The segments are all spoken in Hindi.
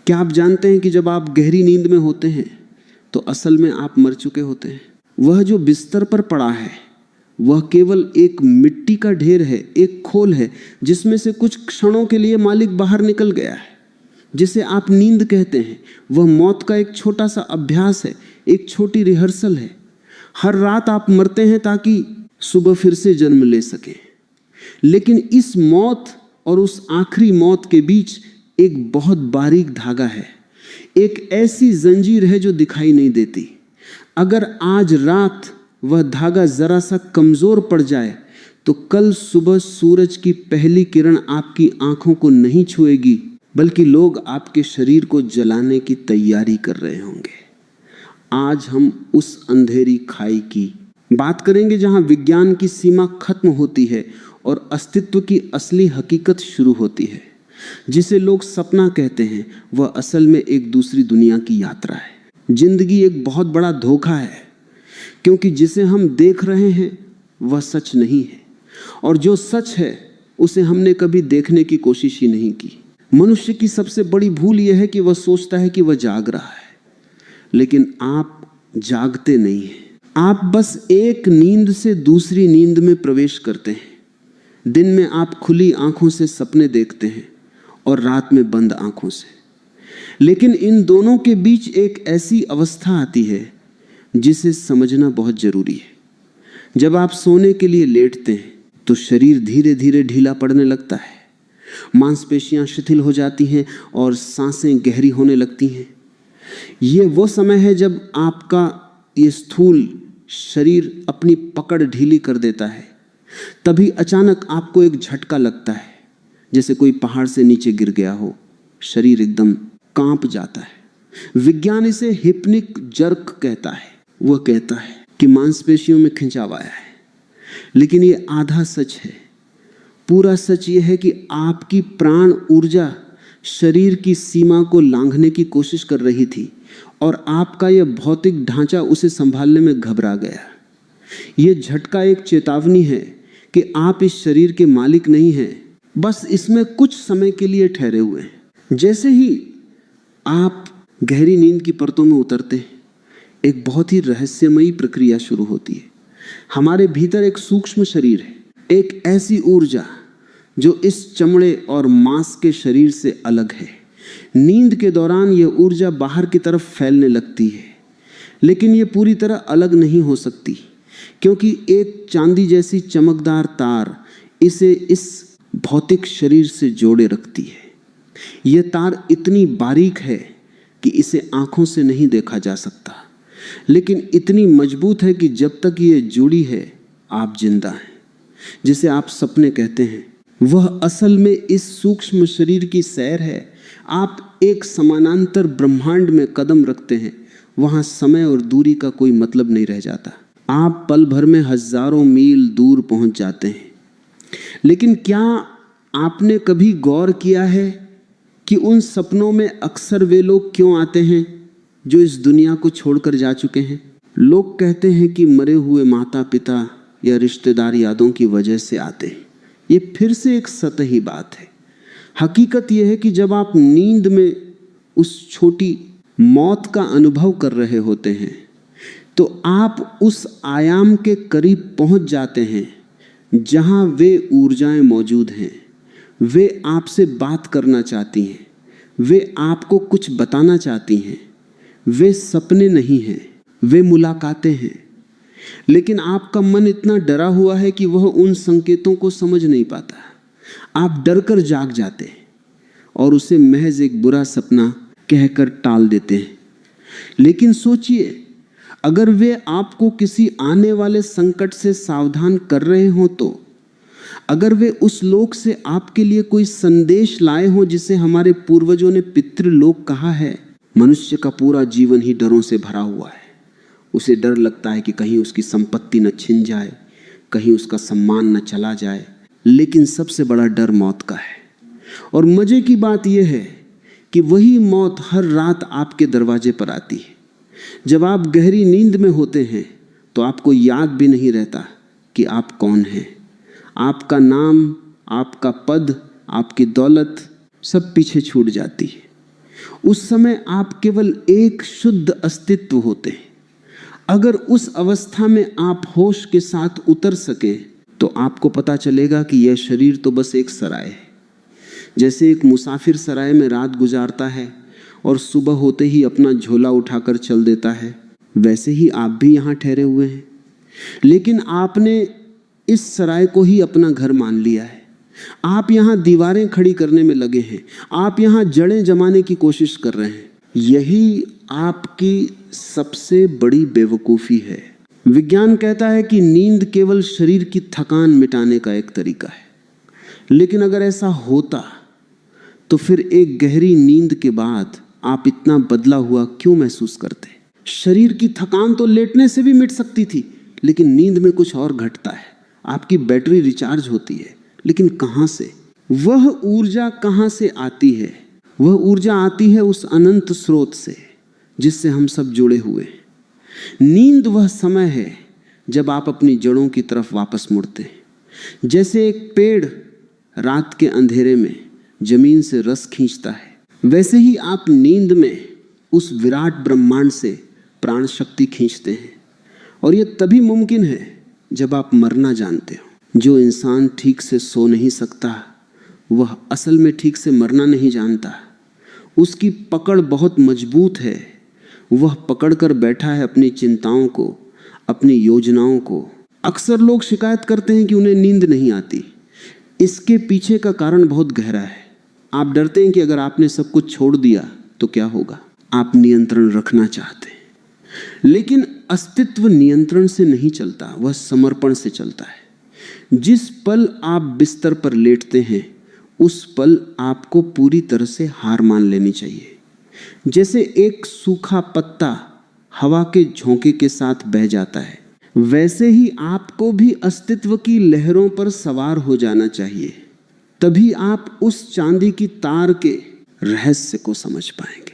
क्या आप जानते हैं कि जब आप गहरी नींद में होते हैं तो असल में आप मर चुके होते हैं। वह जो बिस्तर पर पड़ा है वह केवल एक मिट्टी का ढेर है, एक खोल है जिसमें से कुछ क्षणों के लिए मालिक बाहर निकल गया है। जिसे आप नींद कहते हैं वह मौत का एक छोटा सा अभ्यास है, एक छोटी रिहर्सल है। हर रात आप मरते हैं ताकि सुबह फिर से जन्म ले सकें। लेकिन इस मौत और उस आखिरी मौत के बीच एक बहुत बारीक धागा है, एक ऐसी जंजीर है जो दिखाई नहीं देती। अगर आज रात वह धागा जरा सा कमजोर पड़ जाए तो कल सुबह सूरज की पहली किरण आपकी आंखों को नहीं छुएगी, बल्कि लोग आपके शरीर को जलाने की तैयारी कर रहे होंगे। आज हम उस अंधेरी खाई की बात करेंगे जहां विज्ञान की सीमा खत्म होती है और अस्तित्व की असली हकीकत शुरू होती है। जिसे लोग सपना कहते हैं वह असल में एक दूसरी दुनिया की यात्रा है। जिंदगी एक बहुत बड़ा धोखा है, क्योंकि जिसे हम देख रहे हैं वह सच नहीं है, और जो सच है उसे हमने कभी देखने की कोशिश ही नहीं की। मनुष्य की सबसे बड़ी भूल यह है कि वह सोचता है कि वह जाग रहा है, लेकिन आप जागते नहीं हैं। आप बस एक नींद से दूसरी नींद में प्रवेश करते हैं। दिन में आप खुली आंखों से सपने देखते हैं और रात में बंद आंखों से। लेकिन इन दोनों के बीच एक ऐसी अवस्था आती है जिसे समझना बहुत जरूरी है। जब आप सोने के लिए लेटते हैं तो शरीर धीरे धीरे ढीला पड़ने लगता है, मांसपेशियां शिथिल हो जाती हैं और सांसें गहरी होने लगती हैं। ये वो समय है जब आपका ये स्थूल शरीर अपनी पकड़ ढीली कर देता है। तभी अचानक आपको एक झटका लगता है, जैसे कोई पहाड़ से नीचे गिर गया हो। शरीर एकदम कांप जाता है। विज्ञान इसे हिप्निक जर्क कहता है। वह कहता है कि मांसपेशियों में खिंचाव आया है, लेकिन ये आधा सच है। पूरा सच ये है कि आपकी प्राण ऊर्जा शरीर की सीमा को लांघने की कोशिश कर रही थी और आपका यह भौतिक ढांचा उसे संभालने में घबरा गया। यह झटका एक चेतावनी है कि आप इस शरीर के मालिक नहीं हैं, बस इसमें कुछ समय के लिए ठहरे हुए हैं। जैसे ही आप गहरी नींद की परतों में उतरते हैं, एक बहुत ही रहस्यमयी प्रक्रिया शुरू होती है। हमारे भीतर एक सूक्ष्म शरीर है, एक ऐसी ऊर्जा जो इस चमड़े और मांस के शरीर से अलग है। नींद के दौरान यह ऊर्जा बाहर की तरफ फैलने लगती है, लेकिन यह पूरी तरह अलग नहीं हो सकती, क्योंकि एक चांदी जैसी चमकदार तार इसे इस भौतिक शरीर से जोड़े रखती है। यह तार इतनी बारीक है कि इसे आंखों से नहीं देखा जा सकता, लेकिन इतनी मजबूत है कि जब तक ये जुड़ी है आप जिंदा हैं। जिसे आप सपने कहते हैं वह असल में इस सूक्ष्म शरीर की सैर है। आप एक समानांतर ब्रह्मांड में कदम रखते हैं, वहां समय और दूरी का कोई मतलब नहीं रह जाता। आप पल भर में हजारों मील दूर पहुंच जाते हैं। लेकिन क्या आपने कभी गौर किया है कि उन सपनों में अक्सर वे लोग क्यों आते हैं जो इस दुनिया को छोड़कर जा चुके हैं? लोग कहते हैं कि मरे हुए माता पिता या रिश्तेदार यादों की वजह से आते हैं। ये फिर से एक सतही बात है। हकीकत यह है कि जब आप नींद में उस छोटी मौत का अनुभव कर रहे होते हैं तो आप उस आयाम के करीब पहुंच जाते हैं जहां वे ऊर्जाएं मौजूद हैं। वे आपसे बात करना चाहती हैं, वे आपको कुछ बताना चाहती हैं। वे सपने नहीं हैं, वे मुलाकातें हैं। लेकिन आपका मन इतना डरा हुआ है कि वह उन संकेतों को समझ नहीं पाता। आप डरकर जाग जाते हैं और उसे महज एक बुरा सपना कहकर टाल देते हैं। लेकिन सोचिए, अगर वे आपको किसी आने वाले संकट से सावधान कर रहे हों तो, अगर वे उस लोक से आपके लिए कोई संदेश लाए हों जिसे हमारे पूर्वजों ने पितृलोक कहा है। मनुष्य का पूरा जीवन ही डरों से भरा हुआ है। उसे डर लगता है कि कहीं उसकी संपत्ति न छिन जाए, कहीं उसका सम्मान न चला जाए। लेकिन सबसे बड़ा डर मौत का है। और मजे की बात यह है कि वही मौत हर रात आपके दरवाजे पर आती है। जब आप गहरी नींद में होते हैं तो आपको याद भी नहीं रहता कि आप कौन हैं। आपका नाम, आपका पद, आपकी दौलत सब पीछे छूट जाती है। उस समय आप केवल एक शुद्ध अस्तित्व होते हैं। अगर उस अवस्था में आप होश के साथ उतर सके तो आपको पता चलेगा कि यह शरीर तो बस एक सराय है। जैसे एक मुसाफिर सराय में रात गुजारता है और सुबह होते ही अपना झोला उठाकर चल देता है, वैसे ही आप भी यहाँ ठहरे हुए हैं। लेकिन आपने इस सराय को ही अपना घर मान लिया है। आप यहाँ दीवारें खड़ी करने में लगे हैं, आप यहाँ जड़ें जमाने की कोशिश कर रहे हैं। यही आपकी सबसे बड़ी बेवकूफ़ी है। विज्ञान कहता है कि नींद केवल शरीर की थकान मिटाने का एक तरीका है, लेकिन अगर ऐसा होता तो फिर एक गहरी नींद के बाद आप इतना बदला हुआ क्यों महसूस करते? शरीर की थकान तो लेटने से भी मिट सकती थी, लेकिन नींद में कुछ और घटता है। आपकी बैटरी रिचार्ज होती है, लेकिन कहाँ से? वह ऊर्जा कहाँ से आती है? वह ऊर्जा आती है उस अनंत स्रोत से जिससे हम सब जुड़े हुए हैं। नींद वह समय है जब आप अपनी जड़ों की तरफ वापस मुड़ते हैं। जैसे एक पेड़ रात के अंधेरे में जमीन से रस खींचता है, वैसे ही आप नींद में उस विराट ब्रह्मांड से प्राण शक्ति खींचते हैं। और यह तभी मुमकिन है जब आप मरना जानते हो। जो इंसान ठीक से सो नहीं सकता वह असल में ठीक से मरना नहीं जानता। उसकी पकड़ बहुत मजबूत है। वह पकड़ कर बैठा है अपनी चिंताओं को, अपनी योजनाओं को। अक्सर लोग शिकायत करते हैं कि उन्हें नींद नहीं आती। इसके पीछे का कारण बहुत गहरा है। आप डरते हैं कि अगर आपने सब कुछ छोड़ दिया तो क्या होगा। आप नियंत्रण रखना चाहते हैं, लेकिन अस्तित्व नियंत्रण से नहीं चलता, वह समर्पण से चलता है। जिस पल आप बिस्तर पर लेटते हैं उस पल आपको पूरी तरह से हार मान लेनी चाहिए। जैसे एक सूखा पत्ता हवा के झोंके के साथ बह जाता है, वैसे ही आपको भी अस्तित्व की लहरों पर सवार हो जाना चाहिए। तभी आप उस चांदी की तार के रहस्य को समझ पाएंगे।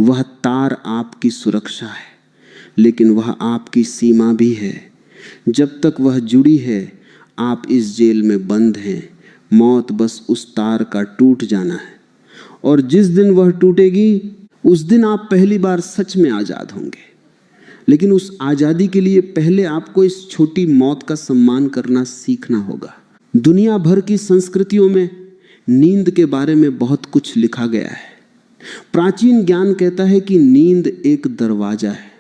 वह तार आपकी सुरक्षा है, लेकिन वह आपकी सीमा भी है। जब तक वह जुड़ी है आप इस जेल में बंद हैं। मौत बस उस तार का टूट जाना है, और जिस दिन वह टूटेगी उस दिन आप पहली बार सच में आज़ाद होंगे। लेकिन उस आज़ादी के लिए पहले आपको इस छोटी मौत का सम्मान करना सीखना होगा। दुनिया भर की संस्कृतियों में नींद के बारे में बहुत कुछ लिखा गया है। प्राचीन ज्ञान कहता है कि नींद एक दरवाजा है।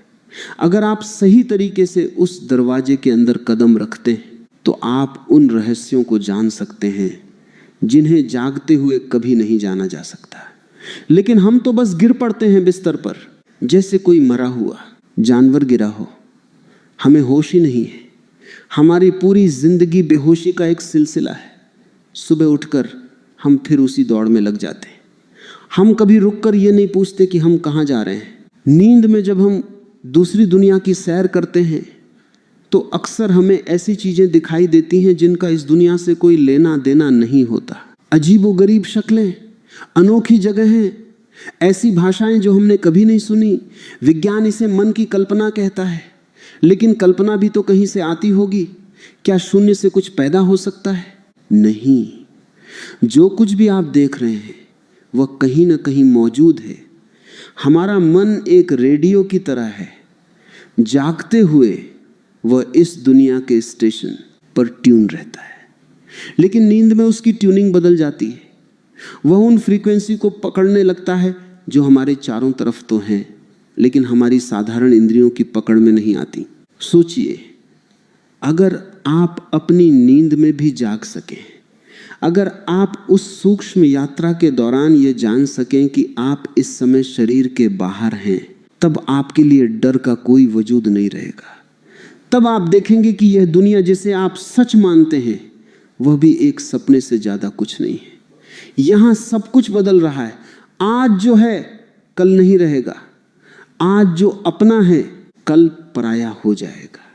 अगर आप सही तरीके से उस दरवाजे के अंदर कदम रखते हैं तो आप उन रहस्यों को जान सकते हैं जिन्हें जागते हुए कभी नहीं जाना जा सकता। लेकिन हम तो बस गिर पड़ते हैं बिस्तर पर, जैसे कोई मरा हुआ जानवर गिरा हो। हमें होश ही नहीं है। हमारी पूरी जिंदगी बेहोशी का एक सिलसिला है। सुबह उठकर हम फिर उसी दौड़ में लग जाते हैं। हम कभी रुककर ये नहीं पूछते कि हम कहाँ जा रहे हैं। नींद में जब हम दूसरी दुनिया की सैर करते हैं तो अक्सर हमें ऐसी चीज़ें दिखाई देती हैं जिनका इस दुनिया से कोई लेना देना नहीं होता। अजीबोगरीब शक्लें, अनोखी जगहें, ऐसी भाषाएं जो हमने कभी नहीं सुनी। विज्ञान इसे मन की कल्पना कहता है, लेकिन कल्पना भी तो कहीं से आती होगी। क्या शून्य से कुछ पैदा हो सकता है? नहीं। जो कुछ भी आप देख रहे हैं वह कहीं ना कहीं मौजूद है। हमारा मन एक रेडियो की तरह है। जागते हुए वह इस दुनिया के स्टेशन पर ट्यून रहता है, लेकिन नींद में उसकी ट्यूनिंग बदल जाती है। वह उन फ्रीक्वेंसी को पकड़ने लगता है जो हमारे चारों तरफ तो हैं, लेकिन हमारी साधारण इंद्रियों की पकड़ में नहीं आती। सोचिए, अगर आप अपनी नींद में भी जाग सकें, अगर आप उस सूक्ष्म यात्रा के दौरान ये जान सकें कि आप इस समय शरीर के बाहर हैं, तब आपके लिए डर का कोई वजूद नहीं रहेगा। तब आप देखेंगे कि यह दुनिया जिसे आप सच मानते हैं वह भी एक सपने से ज़्यादा कुछ नहीं है। यहाँ सब कुछ बदल रहा है। आज जो है कल नहीं रहेगा। आज जो अपना है कल पराया हो जाएगा।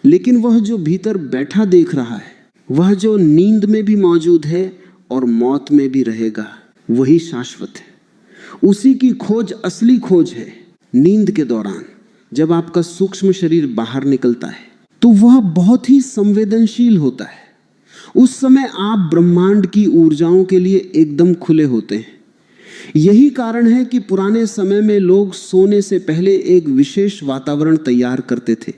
लेकिन वह जो भीतर बैठा देख रहा है, वह जो नींद में भी मौजूद है और मौत में भी रहेगा, वही शाश्वत है। उसी की खोज असली खोज है। नींद के दौरान जब आपका सूक्ष्म शरीर बाहर निकलता है तो वह बहुत ही संवेदनशील होता है। उस समय आप ब्रह्मांड की ऊर्जाओं के लिए एकदम खुले होते हैं। यही कारण है कि पुराने समय में लोग सोने से पहले एक विशेष वातावरण तैयार करते थे।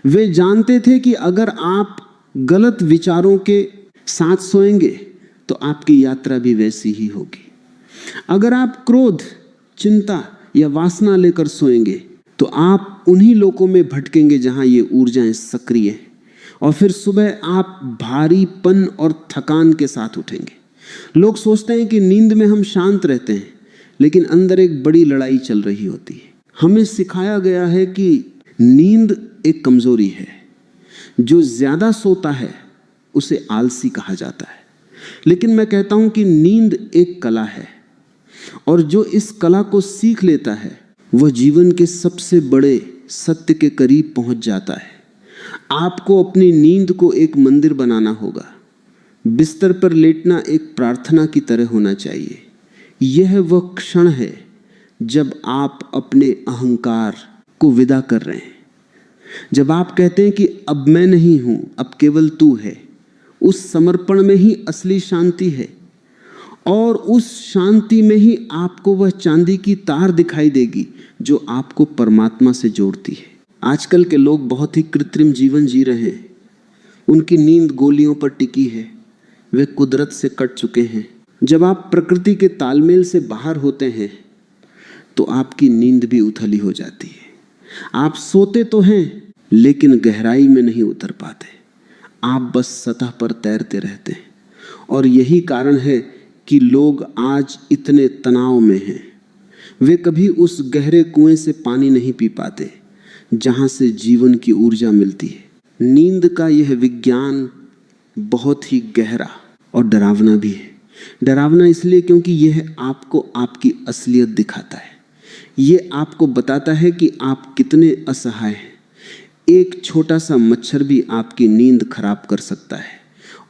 वे जानते थे कि अगर आप गलत विचारों के साथ सोएंगे तो आपकी यात्रा भी वैसी ही होगी। अगर आप क्रोध, चिंता या वासना लेकर सोएंगे तो आप उन्हीं लोकों में भटकेंगे जहां ये ऊर्जाएं सक्रिय हैं, और फिर सुबह आप भारीपन और थकान के साथ उठेंगे। लोग सोचते हैं कि नींद में हम शांत रहते हैं, लेकिन अंदर एक बड़ी लड़ाई चल रही होती है। हमें सिखाया गया है कि नींद एक कमजोरी है। जो ज्यादा सोता है उसे आलसी कहा जाता है, लेकिन मैं कहता हूं कि नींद एक कला है, और जो इस कला को सीख लेता है वह जीवन के सबसे बड़े सत्य के करीब पहुंच जाता है। आपको अपनी नींद को एक मंदिर बनाना होगा। बिस्तर पर लेटना एक प्रार्थना की तरह होना चाहिए। यह वह क्षण है जब आप अपने अहंकार को विदा कर रहे हैं, जब आप कहते हैं कि अब मैं नहीं हूं, अब केवल तू है। उस समर्पण में ही असली शांति है, और उस शांति में ही आपको वह चांदी की तार दिखाई देगी जो आपको परमात्मा से जोड़ती है। आजकल के लोग बहुत ही कृत्रिम जीवन जी रहे हैं। उनकी नींद गोलियों पर टिकी है, वे कुदरत से कट चुके हैं। जब आप प्रकृति के तालमेल से बाहर होते हैं तो आपकी नींद भी उथली हो जाती है। आप सोते तो हैं लेकिन गहराई में नहीं उतर पाते, आप बस सतह पर तैरते रहते हैं। और यही कारण है कि लोग आज इतने तनाव में हैं। वे कभी उस गहरे कुएं से पानी नहीं पी पाते जहां से जीवन की ऊर्जा मिलती है। नींद का यह विज्ञान बहुत ही गहरा और डरावना भी है। डरावना इसलिए क्योंकि यह आपको आपकी असलियत दिखाता है। यह आपको बताता है कि आप कितने असहाय हैं। एक छोटा सा मच्छर भी आपकी नींद खराब कर सकता है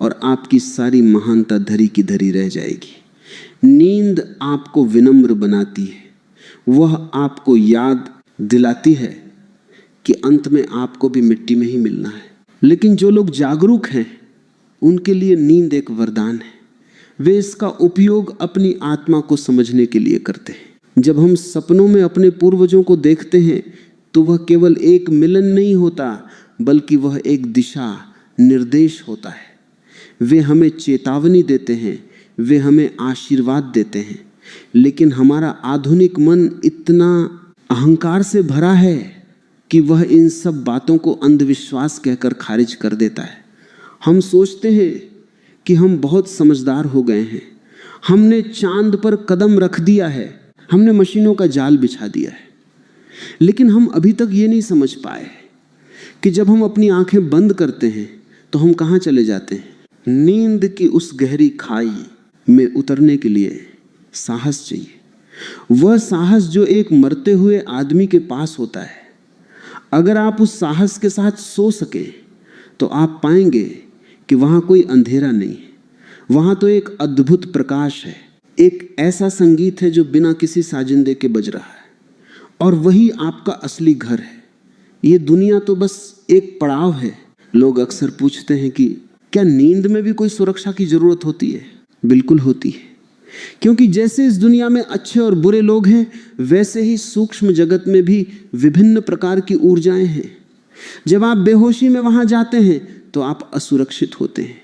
और आपकी सारी महानता धरी की धरी रह जाएगी। नींद आपको विनम्र बनाती है। वह आपको याद दिलाती है कि अंत में आपको भी मिट्टी में ही मिलना है। लेकिन जो लोग जागरूक हैं उनके लिए नींद एक वरदान है। वे इसका उपयोग अपनी आत्मा को समझने के लिए करते हैं। जब हम सपनों में अपने पूर्वजों को देखते हैं तो वह केवल एक मिलन नहीं होता, बल्कि वह एक दिशा निर्देश होता है। वे हमें चेतावनी देते हैं, वे हमें आशीर्वाद देते हैं। लेकिन हमारा आधुनिक मन इतना अहंकार से भरा है कि वह इन सब बातों को अंधविश्वास कहकर खारिज कर देता है। हम सोचते हैं कि हम बहुत समझदार हो गए हैं, हमने चांद पर कदम रख दिया है, हमने मशीनों का जाल बिछा दिया है। लेकिन हम अभी तक ये नहीं समझ पाए कि जब हम अपनी आंखें बंद करते हैं तो हम कहाँ चले जाते हैं। नींद की उस गहरी खाई में उतरने के लिए साहस चाहिए। वह साहस जो एक मरते हुए आदमी के पास होता है। अगर आप उस साहस के साथ सो सके तो आप पाएंगे कि वहां कोई अंधेरा नहीं है, वहां तो एक अद्भुत प्रकाश है। एक ऐसा संगीत है जो बिना किसी साजिंदे के बज रहा है, और वही आपका असली घर है। ये दुनिया तो बस एक पड़ाव है। लोग अक्सर पूछते हैं कि क्या नींद में भी कोई सुरक्षा की जरूरत होती है? बिल्कुल होती है, क्योंकि जैसे इस दुनिया में अच्छे और बुरे लोग हैं, वैसे ही सूक्ष्म जगत में भी विभिन्न प्रकार की ऊर्जाएं हैं। जब आप बेहोशी में वहां जाते हैं तो आप असुरक्षित होते हैं।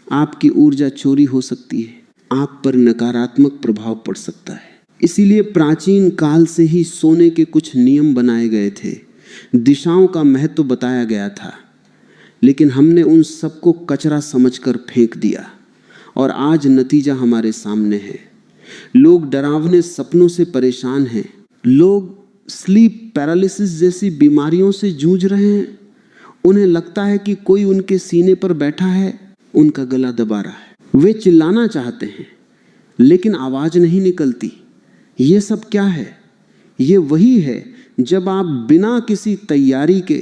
आपकी ऊर्जा चोरी हो सकती है, आप पर नकारात्मक प्रभाव पड़ सकता है। इसीलिए प्राचीन काल से ही सोने के कुछ नियम बनाए गए थे, दिशाओं का महत्व बताया गया था। लेकिन हमने उन सबको कचरा समझकर फेंक दिया, और आज नतीजा हमारे सामने है। लोग डरावने सपनों से परेशान हैं। लोग स्लीप पैरालिसिस जैसी बीमारियों से जूझ रहे हैं। उन्हें लगता है कि कोई उनके सीने पर बैठा है, उनका गला दबा रहा है। वे चिल्लाना चाहते हैं लेकिन आवाज नहीं निकलती। ये सब क्या है? ये वही है जब आप बिना किसी तैयारी के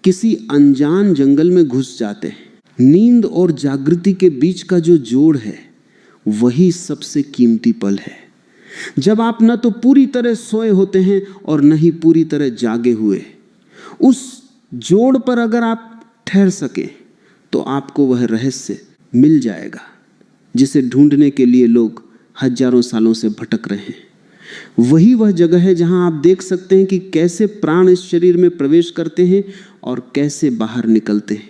किसी अनजान जंगल में घुस जाते हैं। नींद और जागृति के बीच का जो जोड़ है वही सबसे कीमती पल है। जब आप न तो पूरी तरह सोए होते हैं और न ही पूरी तरह जागे हुए। उस जोड़ पर अगर आप ठहर सके तो आपको वह रहस्य मिल जाएगा जिसे ढूंढने के लिए लोग हजारों सालों से भटक रहे हैं। वही वह जगह है जहां आप देख सकते हैं कि कैसे प्राण इस शरीर में प्रवेश करते हैं और कैसे बाहर निकलते हैं।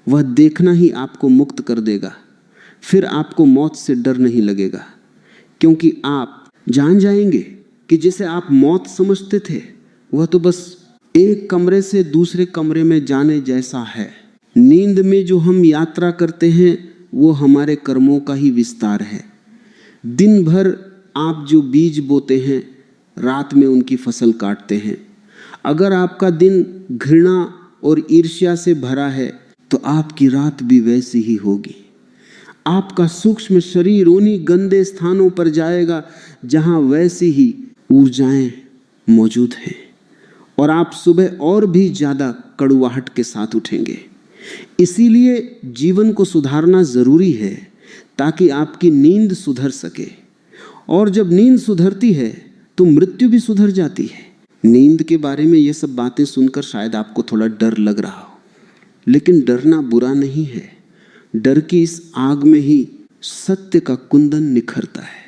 वह देखना ही आपको मुक्त कर देगा। फिर आपको मौत से डर नहीं लगेगा, क्योंकि आप जान जाएंगे कि जिसे आप मौत समझते थे वह तो बस एक कमरे से दूसरे कमरे में जाने जैसा है। नींद में जो हम यात्रा करते हैं वो हमारे कर्मों का ही विस्तार है। दिन भर आप जो बीज बोते हैं, रात में उनकी फसल काटते हैं। अगर आपका दिन घृणा और ईर्ष्या से भरा है तो आपकी रात भी वैसी ही होगी। आपका सूक्ष्म शरीर उन्हीं गंदे स्थानों पर जाएगा जहां वैसी ही ऊर्जाएं मौजूद हैं, और आप सुबह और भी ज्यादा कड़ुवाहट के साथ उठेंगे। इसीलिए जीवन को सुधारना जरूरी है, ताकि आपकी नींद सुधर सके। और जब नींद सुधरती है तो मृत्यु भी सुधर जाती है। नींद के बारे में ये सब बातें सुनकर शायद आपको थोड़ा डर लग रहा हो, लेकिन डरना बुरा नहीं है। डर की इस आग में ही सत्य का कुंदन निखरता है।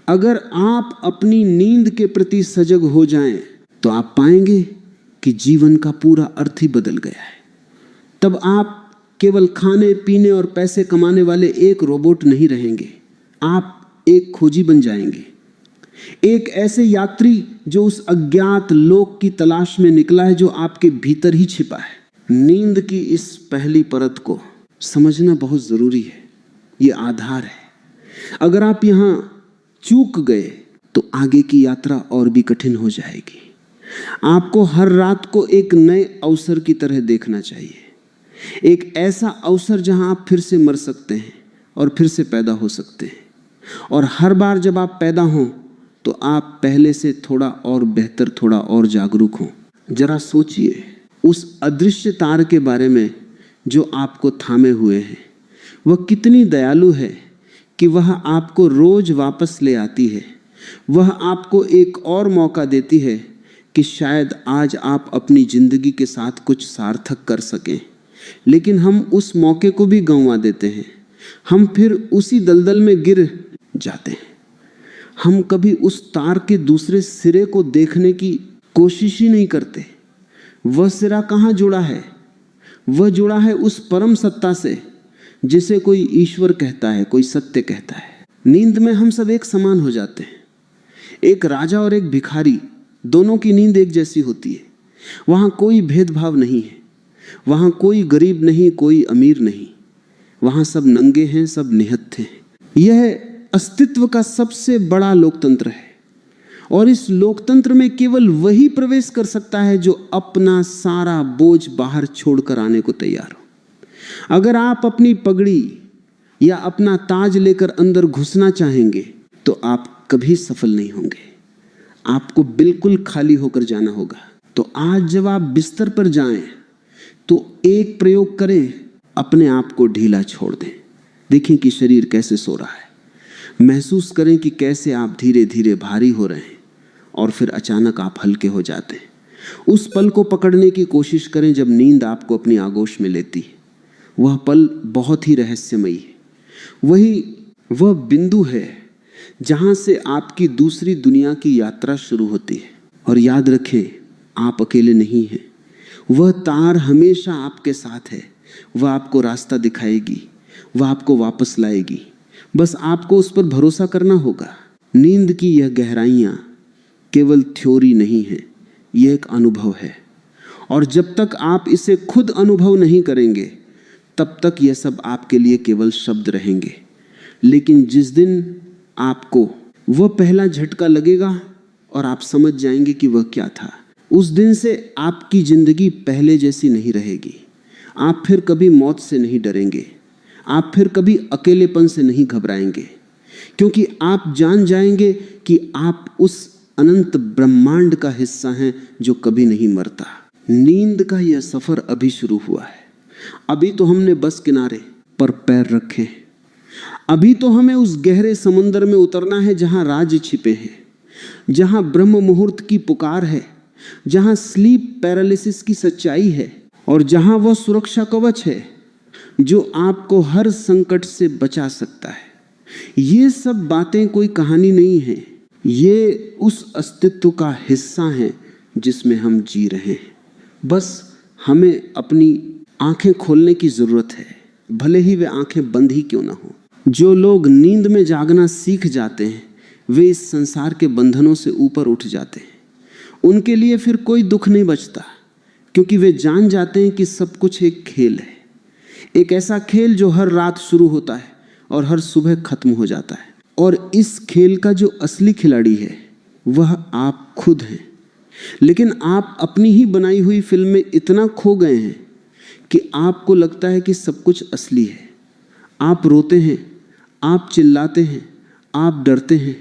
अगर आप अपनी नींद के प्रति सजग हो जाएं तो आप पाएंगे कि जीवन का पूरा अर्थ ही बदल गया है। तब आप केवल खाने पीने और पैसे कमाने वाले एक रोबोट नहीं रहेंगे। आप एक खोजी बन जाएंगे, एक ऐसे यात्री जो उस अज्ञात लोक की तलाश में निकला है, जो आपके भीतर ही छिपा है। नींद की इस पहली परत को समझना बहुत जरूरी है। ये आधार है। अगर आप यहां चूक गए तो आगे की यात्रा और भी कठिन हो जाएगी। आपको हर रात को एक नए अवसर की तरह देखना चाहिए, एक ऐसा अवसर जहां आप फिर से मर सकते हैं और फिर से पैदा हो सकते हैं। और हर बार जब आप पैदा हों तो आप पहले से थोड़ा और बेहतर, थोड़ा और जागरूक हों। जरा सोचिए उस अदृश्य तार के बारे में जो आपको थामे हुए है। वह कितनी दयालु है कि वह आपको रोज वापस ले आती है। वह आपको एक और मौका देती है कि शायद आज आप अपनी जिंदगी के साथ कुछ सार्थक कर सकें। लेकिन हम उस मौके को भी गंवा देते हैं। हम फिर उसी दलदल में गिर जाते हैं। हम कभी उस तार के दूसरे सिरे को देखने की कोशिश ही नहीं करते। वह सिरा कहाँ जुड़ा है? वह जुड़ा है उस परम सत्ता से जिसे कोई ईश्वर कहता है, कोई सत्य कहता है। नींद में हम सब एक समान हो जाते हैं। एक राजा और एक भिखारी, दोनों की नींद एक जैसी होती है। वहां कोई भेदभाव नहीं है। वहां कोई गरीब नहीं, कोई अमीर नहीं। वहां सब नंगे हैं, सब निहत्थे हैं। यह अस्तित्व का सबसे बड़ा लोकतंत्र है, और इस लोकतंत्र में केवल वही प्रवेश कर सकता है जो अपना सारा बोझ बाहर छोड़कर आने को तैयार हो। अगर आप अपनी पगड़ी या अपना ताज लेकर अंदर घुसना चाहेंगे तो आप कभी सफल नहीं होंगे। आपको बिल्कुल खाली होकर जाना होगा। तो आज जब आप बिस्तर पर जाएं तो एक प्रयोग करें, अपने आप को ढीला छोड़ दें। देखें कि शरीर कैसे सो रहा है। महसूस करें कि कैसे आप धीरे धीरे भारी हो रहे हैं और फिर अचानक आप हल्के हो जाते हैं। उस पल को पकड़ने की कोशिश करें जब नींद आपको अपनी आगोश में लेती है। वह पल बहुत ही रहस्यमयी है। वह बिंदु है जहां से आपकी दूसरी दुनिया की यात्रा शुरू होती है। और याद रखें, आप अकेले नहीं हैं। वह तार हमेशा आपके साथ है। वह आपको रास्ता दिखाएगी, वह आपको वापस लाएगी। बस आपको उस पर भरोसा करना होगा। नींद की यह गहराइयां केवल थ्योरी नहीं है, यह एक अनुभव है। और जब तक आप इसे खुद अनुभव नहीं करेंगे तब तक यह सब आपके लिए केवल शब्द रहेंगे। लेकिन जिस दिन आपको वह पहला झटका लगेगा और आप समझ जाएंगे कि वह क्या था, उस दिन से आपकी जिंदगी पहले जैसी नहीं रहेगी। आप फिर कभी मौत से नहीं डरेंगे। आप फिर कभी अकेलेपन से नहीं घबराएंगे, क्योंकि आप जान जाएंगे कि आप उस अनंत ब्रह्मांड का हिस्सा हैं जो कभी नहीं मरता। नींद का यह सफर अभी शुरू हुआ है। अभी तो हमने बस किनारे पर पैर रखे हैं। अभी तो हमें उस गहरे समंदर में उतरना है जहां राज छिपे हैं, जहां ब्रह्म मुहूर्त की पुकार है, जहां स्लीप पैरालिसिस की सच्चाई है, और जहां वह सुरक्षा कवच है जो आपको हर संकट से बचा सकता है, ये सब बातें कोई कहानी नहीं है, ये उस अस्तित्व का हिस्सा है जिसमें हम जी रहे हैं। बस हमें अपनी आंखें खोलने की जरूरत है, भले ही वे आंखें बंद ही क्यों ना हो। जो लोग नींद में जागना सीख जाते हैं वे इस संसार के बंधनों से ऊपर उठ जाते हैं। उनके लिए फिर कोई दुख नहीं बचता, क्योंकि वे जान जाते हैं कि सब कुछ एक खेल है, एक ऐसा खेल जो हर रात शुरू होता है और हर सुबह खत्म हो जाता है। और इस खेल का जो असली खिलाड़ी है वह आप खुद हैं। लेकिन आप अपनी ही बनाई हुई फिल्म में इतना खो गए हैं कि आपको लगता है कि सब कुछ असली है। आप रोते हैं, आप चिल्लाते हैं, आप डरते हैं,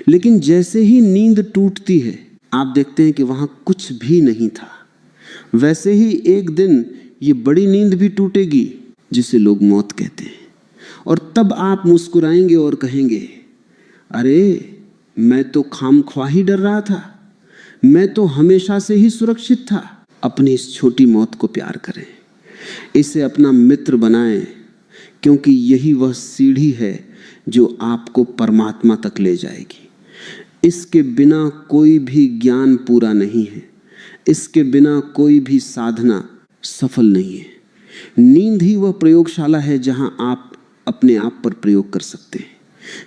लेकिन जैसे ही नींद टूटती है आप देखते हैं कि वहां कुछ भी नहीं था। वैसे ही एक दिन ये बड़ी नींद भी टूटेगी जिसे लोग मौत कहते हैं, और तब आप मुस्कुराएंगे और कहेंगे, अरे मैं तो खामख्वाह ही डर रहा था, मैं तो हमेशा से ही सुरक्षित था। अपनी इस छोटी मौत को प्यार करें, इसे अपना मित्र बनाएं, क्योंकि यही वह सीढ़ी है जो आपको परमात्मा तक ले जाएगी। इसके बिना कोई भी ज्ञान पूरा नहीं है, इसके बिना कोई भी साधना सफल नहीं है। नींद ही वह प्रयोगशाला है जहां आप अपने आप पर प्रयोग कर सकते हैं,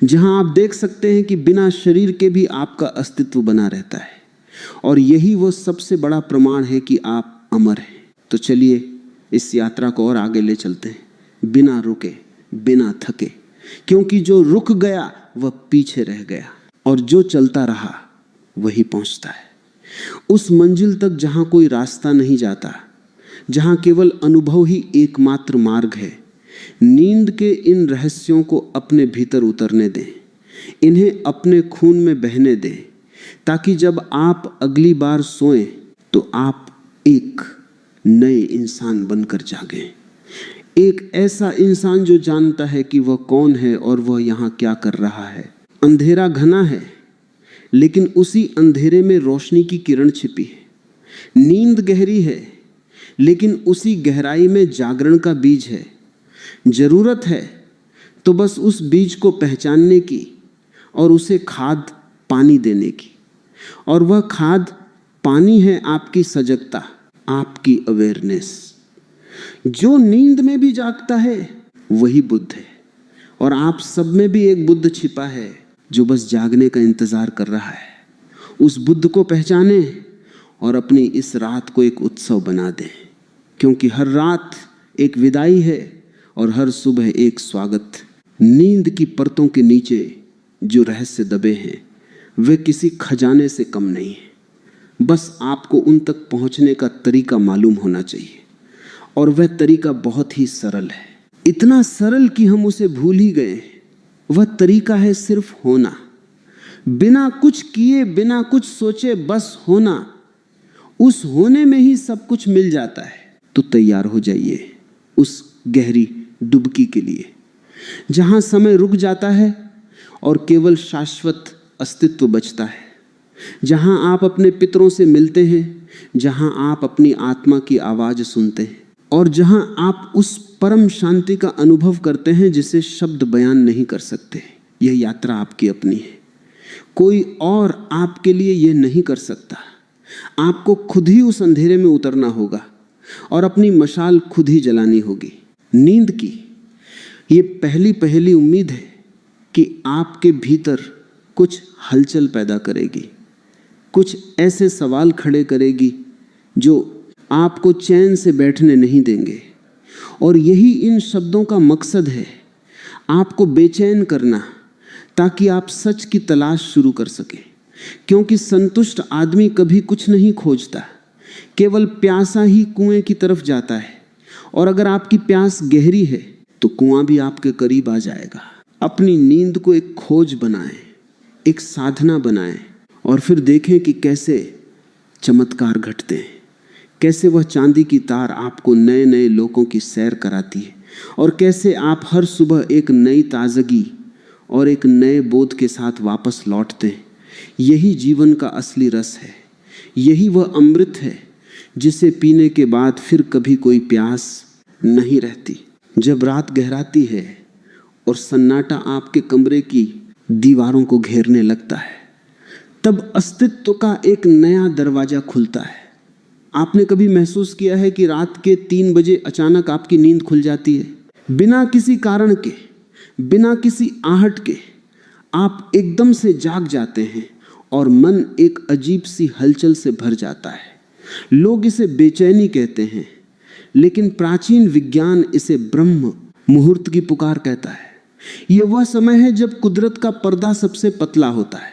जहां आप देख सकते हैं कि बिना शरीर के भी आपका अस्तित्व बना रहता है। और यही वो सबसे बड़ा प्रमाण है कि आप अमर हैं। तो चलिए इस यात्रा को और आगे ले चलते हैं, बिना रुके, बिना थके, क्योंकि जो रुक गया वह पीछे रह गया और जो चलता रहा वही पहुंचता है उस मंजिल तक जहां कोई रास्ता नहीं जाता, जहां केवल अनुभव ही एकमात्र मार्ग है। नींद के इन रहस्यों को अपने भीतर उतरने दें, इन्हें अपने खून में बहने दें, ताकि जब आप अगली बार सोएं तो आप एक नए इंसान बनकर जागें। एक ऐसा इंसान जो जानता है कि वह कौन है और वह यहाँ क्या कर रहा है। अंधेरा घना है, लेकिन उसी अंधेरे में रोशनी की किरण छिपी है। नींद गहरी है, लेकिन उसी गहराई में जागरण का बीज है। जरूरत है तो बस उस बीज को पहचानने की और उसे खाद पानी देने की, और वह खाद पानी है आपकी सजगता, आपकी अवेयरनेस। जो नींद में भी जागता है वही बुद्ध है, और आप सब में भी एक बुद्ध छिपा है जो बस जागने का इंतजार कर रहा है। उस बुद्ध को पहचाने और अपनी इस रात को एक उत्सव बना दें, क्योंकि हर रात एक विदाई है और हर सुबह एक स्वागत। नींद की परतों के नीचे जो रहस्य दबे हैं वे किसी खजाने से कम नहीं है। बस आपको उन तक पहुंचने का तरीका मालूम होना चाहिए, और वह तरीका बहुत ही सरल है, इतना सरल कि हम उसे भूल ही गए। वह तरीका है सिर्फ होना, बिना कुछ किए, बिना कुछ सोचे, बस होना। उस होने में ही सब कुछ मिल जाता है। तो तैयार हो जाइए उस गहरी डुबकी के लिए, जहां समय रुक जाता है और केवल शाश्वत अस्तित्व बचता है, जहां आप अपने पितरों से मिलते हैं, जहां आप अपनी आत्मा की आवाज सुनते हैं, और जहां आप उस परम शांति का अनुभव करते हैं जिसे शब्द बयान नहीं कर सकते। यह यात्रा आपकी अपनी है, कोई और आपके लिए यह नहीं कर सकता। आपको खुद ही उस अंधेरे में उतरना होगा और अपनी मशाल खुद ही जलानी होगी। नींद की ये पहली उम्मीद है कि आपके भीतर कुछ हलचल पैदा करेगी, कुछ ऐसे सवाल खड़े करेगी जो आपको चैन से बैठने नहीं देंगे। और यही इन शब्दों का मकसद है, आपको बेचैन करना, ताकि आप सच की तलाश शुरू कर सकें। क्योंकि संतुष्ट आदमी कभी कुछ नहीं खोजता, केवल प्यासा ही कुएं की तरफ जाता है। और अगर आपकी प्यास गहरी है तो कुआं भी आपके करीब आ जाएगा। अपनी नींद को एक खोज बनाएं, एक साधना बनाएं, और फिर देखें कि कैसे चमत्कार घटते हैं, कैसे वह चांदी की तार आपको नए नए लोगों की सैर कराती है, और कैसे आप हर सुबह एक नई ताजगी और एक नए बोध के साथ वापस लौटते हैं। यही जीवन का असली रस है, यही वह अमृत है जिसे पीने के बाद फिर कभी कोई प्यास नहीं रहती। जब रात गहराती है और सन्नाटा आपके कमरे की दीवारों को घेरने लगता है, तब अस्तित्व का एक नया दरवाजा खुलता है। आपने कभी महसूस किया है कि रात के 3 बजे अचानक आपकी नींद खुल जाती है, बिना किसी कारण के, बिना किसी आहट के आप एकदम से जाग जाते हैं और मन एक अजीब सी हलचल से भर जाता है। लोग इसे बेचैनी कहते हैं, लेकिन प्राचीन विज्ञान इसे ब्रह्म मुहूर्त की पुकार कहता है। यह वह समय है जब कुदरत का पर्दा सबसे पतला होता है।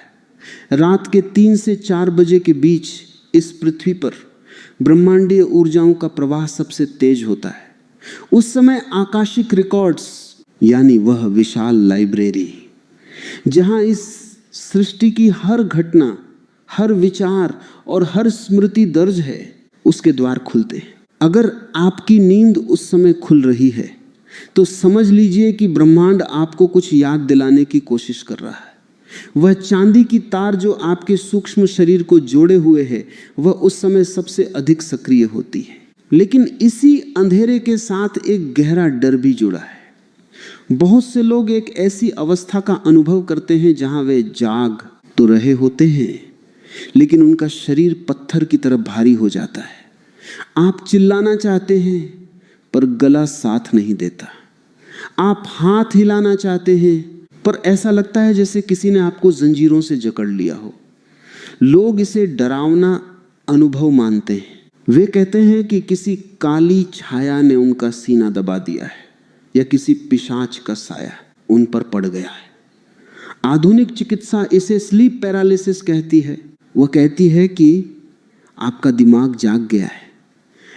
रात के 3 से 4 बजे के बीच इस पृथ्वी पर ब्रह्मांडीय ऊर्जाओं का प्रवाह सबसे तेज होता है। उस समय आकाशिक रिकॉर्ड्स, यानी वह विशाल लाइब्रेरी जहां इस सृष्टि की हर घटना, हर विचार और हर स्मृति दर्ज है, उसके द्वार खुलते हैं। अगर आपकी नींद उस समय खुल रही है तो समझ लीजिए कि ब्रह्मांड आपको कुछ याद दिलाने की कोशिश कर रहा है। वह चांदी की तार जो आपके सूक्ष्म शरीर को जोड़े हुए है, वह उस समय सबसे अधिक सक्रिय होती है। लेकिन इसी अंधेरे के साथ एक गहरा डर भी जुड़ा है। बहुत से लोग एक ऐसी अवस्था का अनुभव करते हैं जहां वे जाग तो रहे होते हैं, लेकिन उनका शरीर पत्थर की तरह भारी हो जाता है। आप चिल्लाना चाहते हैं पर गला साथ नहीं देता। आप हाथ हिलाना चाहते हैं पर ऐसा लगता है जैसे किसी ने आपको जंजीरों से जकड़ लिया हो। लोग इसे डरावना अनुभव मानते हैं। वे कहते हैं कि किसी काली छाया ने उनका सीना दबा दिया है या किसी पिशाच का साया उन पर पड़ गया है। आधुनिक चिकित्सा इसे स्लीप पैरालिसिस कहती है। वह कहती है कि आपका दिमाग जाग गया है,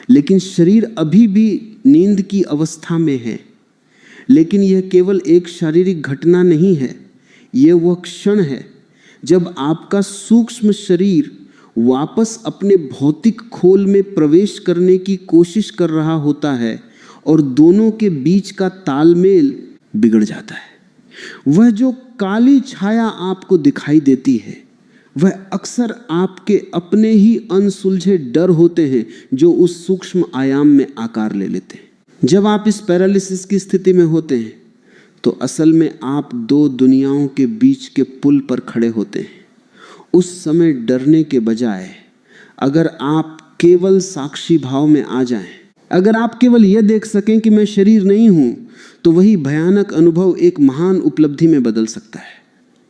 लेकिन शरीर अभी भी नींद की अवस्था में है। लेकिन यह केवल एक शारीरिक घटना नहीं है, यह वह क्षण है जब आपका सूक्ष्म शरीर वापस अपने भौतिक खोल में प्रवेश करने की कोशिश कर रहा होता है और दोनों के बीच का तालमेल बिगड़ जाता है। वह जो काली छाया आपको दिखाई देती है, वह अक्सर आपके अपने ही अनसुलझे डर होते हैं जो उस सूक्ष्म आयाम में आकार ले लेते हैं। जब आप इस पैरालिसिस की स्थिति में होते हैं तो असल में आप 2 दुनियाओं के बीच के पुल पर खड़े होते हैं। उस समय डरने के बजाय अगर आप केवल साक्षी भाव में आ जाएं, अगर आप केवल यह देख सकें कि मैं शरीर नहीं हूं, तो वही भयानक अनुभव एक महान उपलब्धि में बदल सकता है।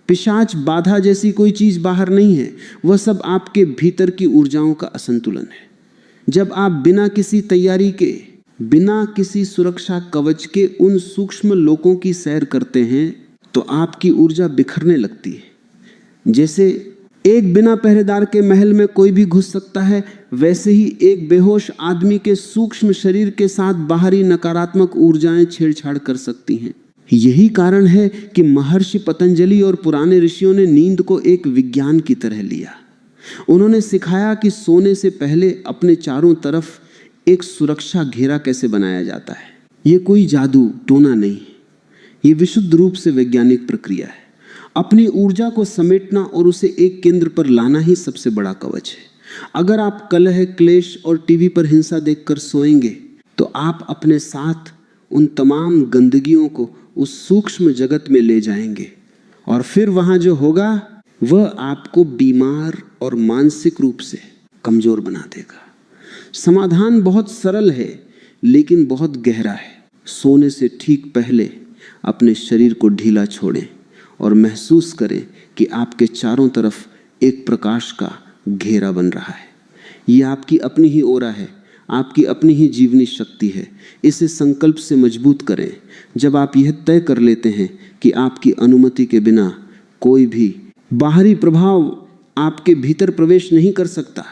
पिशाच बाधा जैसी कोई चीज बाहर नहीं है, वह सब आपके भीतर की ऊर्जाओं का असंतुलन है। जब आप बिना किसी तैयारी के, बिना किसी सुरक्षा कवच के उन सूक्ष्म लोकों की सैर करते हैं तो आपकी ऊर्जा बिखरने लगती है। जैसे एक बिना पहरेदार के महल में कोई भी घुस सकता है, वैसे ही एक बेहोश आदमी के सूक्ष्म शरीर के साथ बाहरी नकारात्मक ऊर्जाएं छेड़छाड़ कर सकती हैं। यही कारण है कि महर्षि पतंजलि और पुराने ऋषियों ने नींद को एक विज्ञान की तरह लिया। उन्होंने सिखाया कि सोने से पहले अपने चारों तरफ एक सुरक्षा घेरा कैसे बनाया जाता है। ये कोई जादू टोना नहीं, ये विशुद्ध रूप से वैज्ञानिक प्रक्रिया है। अपनी ऊर्जा को समेटना और उसे एक केंद्र पर लाना ही सबसे बड़ा कवच है। अगर आप कलह, क्लेश और टीवी पर हिंसा देखकर सोएंगे तो आप अपने साथ उन तमाम गंदगियों को उस सूक्ष्म जगत में ले जाएंगे और फिर वहां जो होगा वह आपको बीमार और मानसिक रूप से कमजोर बना देगा। समाधान बहुत सरल है लेकिन बहुत गहरा है। सोने से ठीक पहले अपने शरीर को ढीला छोड़ें और महसूस करें कि आपके चारों तरफ एक प्रकाश का घेरा बन रहा है। यह आपकी अपनी ही ओरा है, आपकी अपनी ही जीवनी शक्ति है। इसे संकल्प से मजबूत करें। जब आप यह तय कर लेते हैं कि आपकी अनुमति के बिना कोई भी बाहरी प्रभाव आपके भीतर प्रवेश नहीं कर सकता,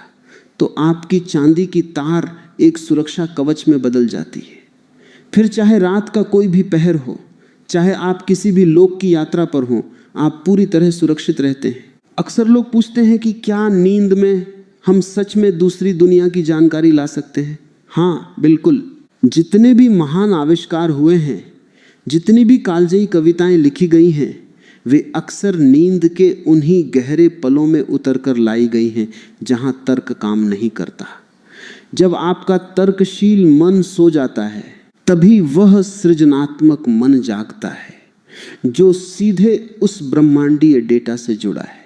तो आपकी चांदी की तार एक सुरक्षा कवच में बदल जाती है। फिर चाहे रात का कोई भी पहर हो, चाहे आप किसी भी लोक की यात्रा पर हो, आप पूरी तरह सुरक्षित रहते हैं। अक्सर लोग पूछते हैं कि क्या नींद में हम सच में दूसरी दुनिया की जानकारी ला सकते हैं? हाँ, बिल्कुल। जितने भी महान आविष्कार हुए हैं, जितनी भी कालजयी कविताएं लिखी गई हैं, वे अक्सर नींद के उन्हीं गहरे पलों में उतरकर लाई गई हैं जहां तर्क काम नहीं करता। जब आपका तर्कशील मन सो जाता है, तभी वह सृजनात्मक मन जागता है। जो सीधे उस ब्रह्मांडीय डेटा से जुड़ा है,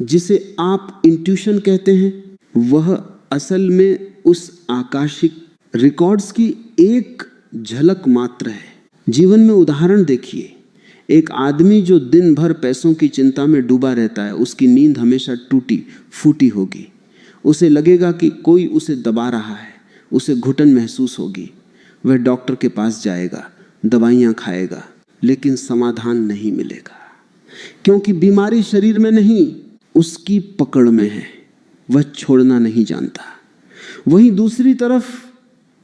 जिसे आप इंट्यूशन कहते हैं। वह असल में उस आकाशिक रिकॉर्ड्स की एक झलक मात्र है। जीवन में उदाहरण देखिए, एक आदमी जो दिन भर पैसों की चिंता में डूबा रहता है, उसकी नींद हमेशा टूटी फूटी होगी। उसे लगेगा कि कोई उसे दबा रहा है, उसे घुटन महसूस होगी। वह डॉक्टर के पास जाएगा, दवाइयाँ खाएगा, लेकिन समाधान नहीं मिलेगा, क्योंकि बीमारी शरीर में नहीं, उसकी पकड़ में है। वह छोड़ना नहीं जानता। वहीं दूसरी तरफ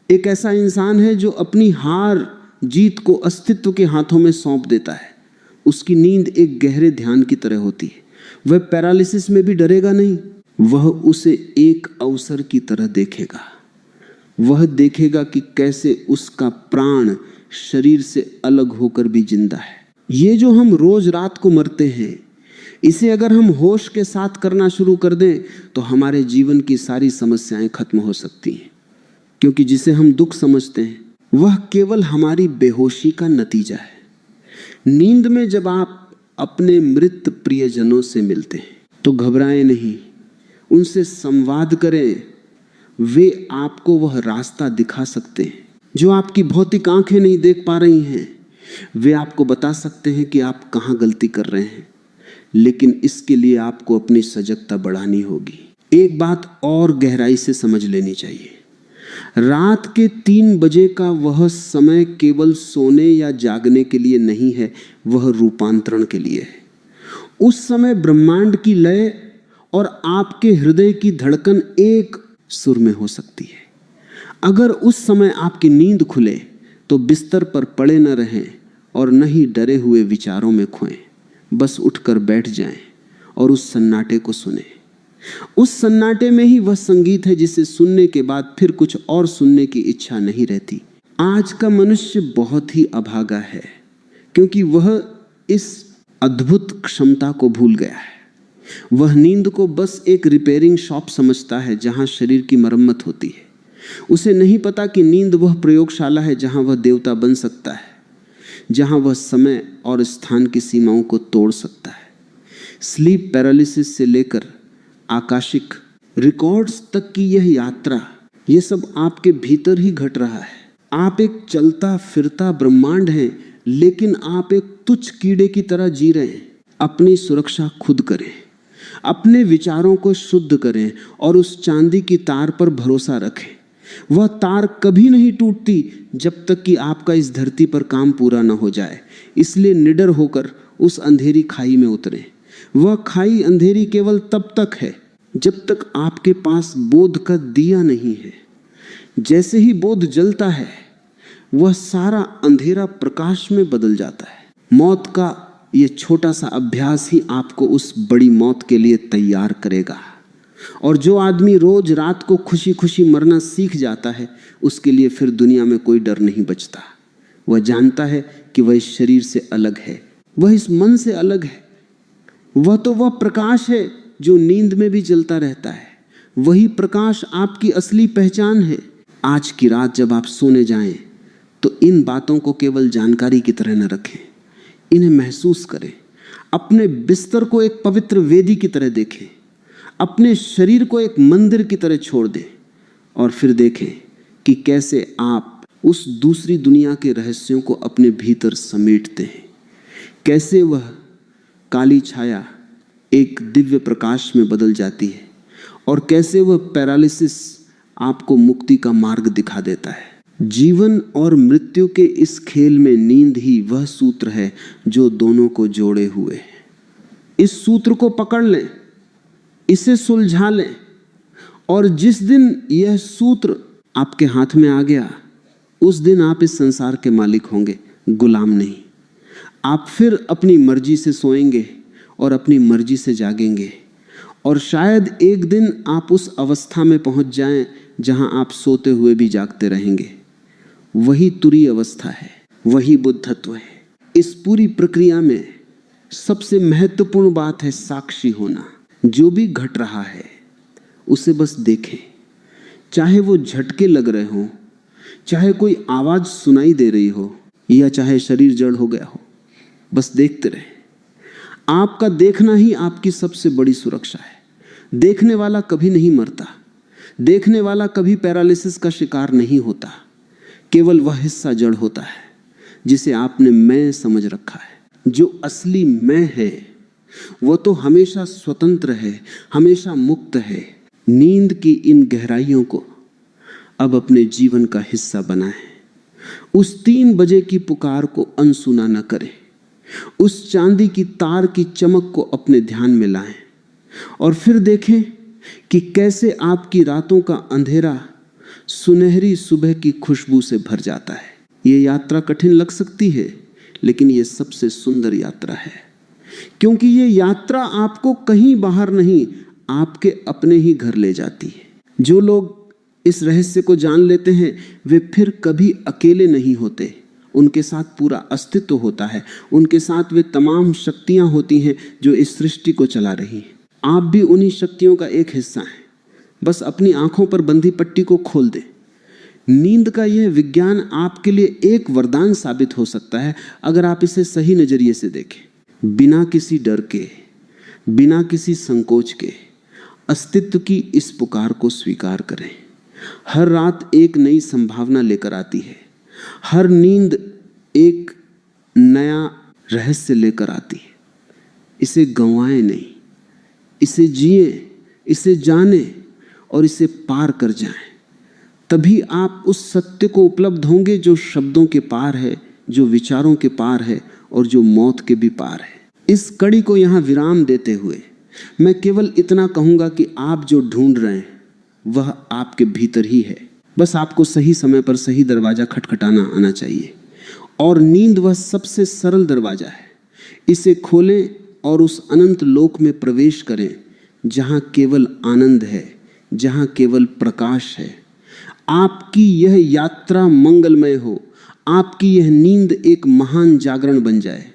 एक ऐसा इंसान है जो अपनी हार जीत को अस्तित्व के हाथों में सौंप देता है। उसकी नींद एक गहरे ध्यान की तरह होती है। वह पैरालिसिस में भी डरेगा नहीं, वह उसे एक अवसर की तरह देखेगा। वह देखेगा कि कैसे उसका प्राण शरीर से अलग होकर भी जिंदा है। ये जो हम रोज रात को मरते हैं, इसे अगर हम होश के साथ करना शुरू कर दें तो हमारे जीवन की सारी समस्याएं खत्म हो सकती हैं। क्योंकि जिसे हम दुख समझते हैं वह केवल हमारी बेहोशी का नतीजा है। नींद में जब आप अपने मृत प्रियजनों से मिलते हैं तो घबराएं नहीं, उनसे संवाद करें। वे आपको वह रास्ता दिखा सकते हैं जो आपकी भौतिक आंखें नहीं देख पा रही हैं। वे आपको बता सकते हैं कि आप कहाँ गलती कर रहे हैं, लेकिन इसके लिए आपको अपनी सजगता बढ़ानी होगी। एक बात और गहराई से समझ लेनी चाहिए, रात के 3 बजे का वह समय केवल सोने या जागने के लिए नहीं है, वह रूपांतरण के लिए है। उस समय ब्रह्मांड की लय और आपके हृदय की धड़कन एक सुर में हो सकती है। अगर उस समय आपकी नींद खुले तो बिस्तर पर पड़े न रहें और न ही डरे हुए विचारों में खोएं। बस उठकर बैठ जाएं और उस सन्नाटे को सुनें। उस सन्नाटे में ही वह संगीत है जिसे सुनने के बाद फिर कुछ और सुनने की इच्छा नहीं रहती। आज का मनुष्य बहुत ही अभागा है, क्योंकि वह इस अद्भुत क्षमता को भूल गया है। वह नींद को बस एक रिपेयरिंग शॉप समझता है जहां शरीर की मरम्मत होती है। उसे नहीं पता कि नींद वह प्रयोगशाला है जहां वह देवता बन सकता है, जहां वह समय और स्थान की सीमाओं को तोड़ सकता है। स्लीप पैरालिसिस से लेकर आकाशिक रिकॉर्ड्स तक की यह यात्रा, यह सब आपके भीतर ही घट रहा है। आप एक चलता फिरता ब्रह्मांड हैं, लेकिन आप एक तुच्छ कीड़े की तरह जी रहे हैं। अपनी सुरक्षा खुद करें, अपने विचारों को शुद्ध करें और उस चांदी की तार पर भरोसा रखें। वह तार कभी नहीं टूटती जब तक कि आपका इस धरती पर काम पूरा न हो जाए। इसलिए निडर होकर उस अंधेरी खाई में उतरें। वह खाई अंधेरी केवल तब तक है जब तक आपके पास बोध का दिया नहीं है। जैसे ही बोध जलता है, वह सारा अंधेरा प्रकाश में बदल जाता है। मौत का यह छोटा सा अभ्यास ही आपको उस बड़ी मौत के लिए तैयार करेगा। और जो आदमी रोज रात को खुशी खुशी मरना सीख जाता है, उसके लिए फिर दुनिया में कोई डर नहीं बचता। वह जानता है कि वह इस शरीर से अलग है, वह इस मन से अलग है। वह प्रकाश है जो नींद में भी जलता रहता है। वही प्रकाश आपकी असली पहचान है। आज की रात जब आप सोने जाएं तो इन बातों को केवल जानकारी की तरह न रखें, इन्हें महसूस करें। अपने बिस्तर को एक पवित्र वेदी की तरह देखें, अपने शरीर को एक मंदिर की तरह छोड़ दें और फिर देखें कि कैसे आप उस दूसरी दुनिया के रहस्यों को अपने भीतर समेटते हैं। कैसे वह काली छाया एक दिव्य प्रकाश में बदल जाती है और कैसे वह पैरालिसिस आपको मुक्ति का मार्ग दिखा देता है। जीवन और मृत्यु के इस खेल में नींद ही वह सूत्र है जो दोनों को जोड़े हुए है। इस सूत्र को पकड़ लें, इसे सुलझा लें, और जिस दिन यह सूत्र आपके हाथ में आ गया, उस दिन आप इस संसार के मालिक होंगे, गुलाम नहीं। आप फिर अपनी मर्जी से सोएंगे और अपनी मर्जी से जागेंगे, और शायद एक दिन आप उस अवस्था में पहुंच जाएं जहां आप सोते हुए भी जागते रहेंगे। वही तुरीय अवस्था है, वही बुद्धत्व है। इस पूरी प्रक्रिया में सबसे महत्वपूर्ण बात है साक्षी होना। जो भी घट रहा है उसे बस देखें, चाहे वो झटके लग रहे हों, चाहे कोई आवाज सुनाई दे रही हो, या चाहे शरीर जड़ हो गया हो। बस देखते रहे। आपका देखना ही आपकी सबसे बड़ी सुरक्षा है। देखने वाला कभी नहीं मरता, देखने वाला कभी पैरालिसिस का शिकार नहीं होता। केवल वह हिस्सा जड़ होता है जिसे आपने मैं समझ रखा है। जो असली मैं है वो तो हमेशा स्वतंत्र है, हमेशा मुक्त है। नींद की इन गहराइयों को अब अपने जीवन का हिस्सा बनाएं। उस 3 बजे की पुकार को अनसुना न करें। उस चांदी की तार की चमक को अपने ध्यान में लाएं और फिर देखें कि कैसे आपकी रातों का अंधेरा सुनहरी सुबह की खुशबू से भर जाता है। ये यात्रा कठिन लग सकती है, लेकिन ये सबसे सुंदर यात्रा है, क्योंकि ये यात्रा आपको कहीं बाहर नहीं, आपके अपने ही घर ले जाती है। जो लोग इस रहस्य को जान लेते हैं वे फिर कभी अकेले नहीं होते। उनके साथ पूरा अस्तित्व होता है, उनके साथ वे तमाम शक्तियां होती हैं जो इस सृष्टि को चला रही हैं। आप भी उन्हीं शक्तियों का एक हिस्सा हैं। बस अपनी आंखों पर बंधी पट्टी को खोल दें। नींद का यह विज्ञान आपके लिए एक वरदान साबित हो सकता है अगर आप इसे सही नजरिए से देखें। बिना किसी डर के, बिना किसी संकोच के अस्तित्व की इस पुकार को स्वीकार करें। हर रात एक नई संभावना लेकर आती है, हर नींद एक नया रहस्य लेकर आती है। इसे गंवाएं नहीं, इसे जिए, इसे जाने और इसे पार कर जाएं। तभी आप उस सत्य को उपलब्ध होंगे जो शब्दों के पार है, जो विचारों के पार है और जो मौत के भी पार है। इस कड़ी को यहाँ विराम देते हुए मैं केवल इतना कहूँगा कि आप जो ढूंढ रहे हैं वह आपके भीतर ही है। बस आपको सही समय पर सही दरवाजा खटखटाना आना चाहिए। और नींद वह सबसे सरल दरवाजा है। इसे खोलें और उस अनंत लोक में प्रवेश करें जहाँ केवल आनंद है, जहाँ केवल प्रकाश है। आपकी यह यात्रा मंगलमय हो, आपकी यह नींद एक महान जागरण बन जाए।